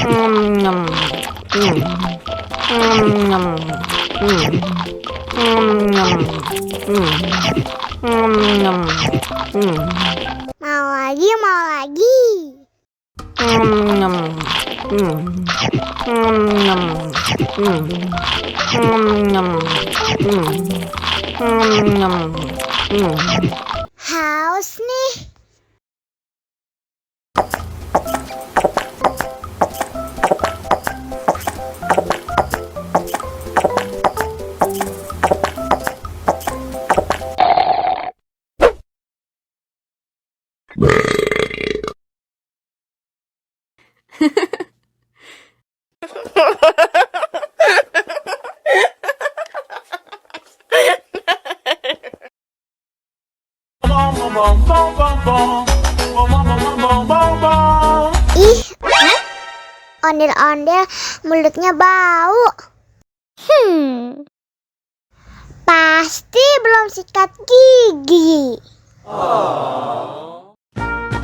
Mau lagi, mau lagi. Haus nih. Ih, ondel-ondel mulutnya bau. Pasti belum sikat gigi.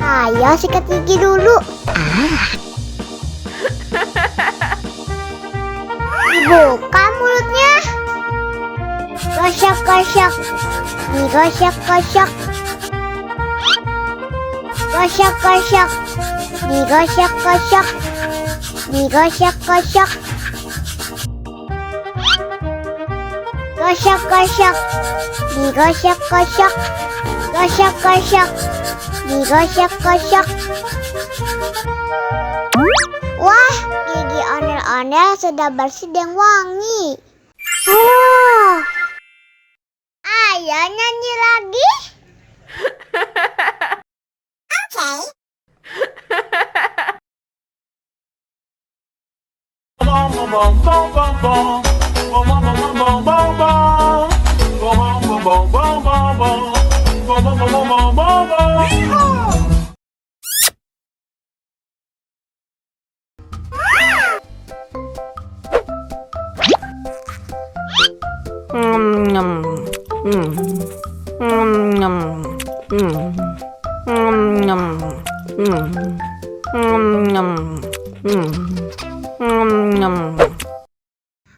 Ayo sikat gigi dulu. Buka mulutnya. Gosok-gosok. Digosok-gosok. Gosok-gosok. Digosok-gosok. Digosok-gosok. Gosok-gosok. Digosok-gosok. Gosok-gosok. Digosok-gosok. Wah, gigi ondel-ondel sudah bersih dan wangi. Oh, ayo nyanyi lagi.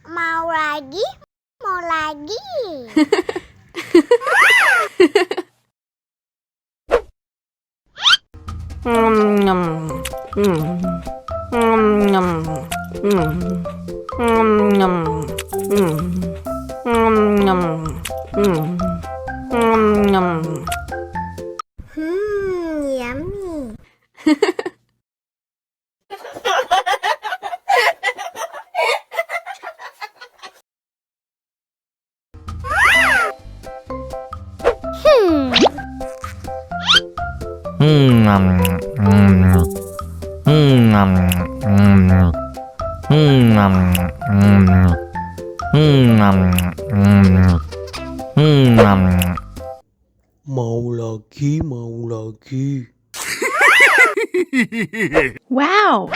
Mau lagi? Mau lagi? Yummy. Mau lagi, mau lagi. Wow.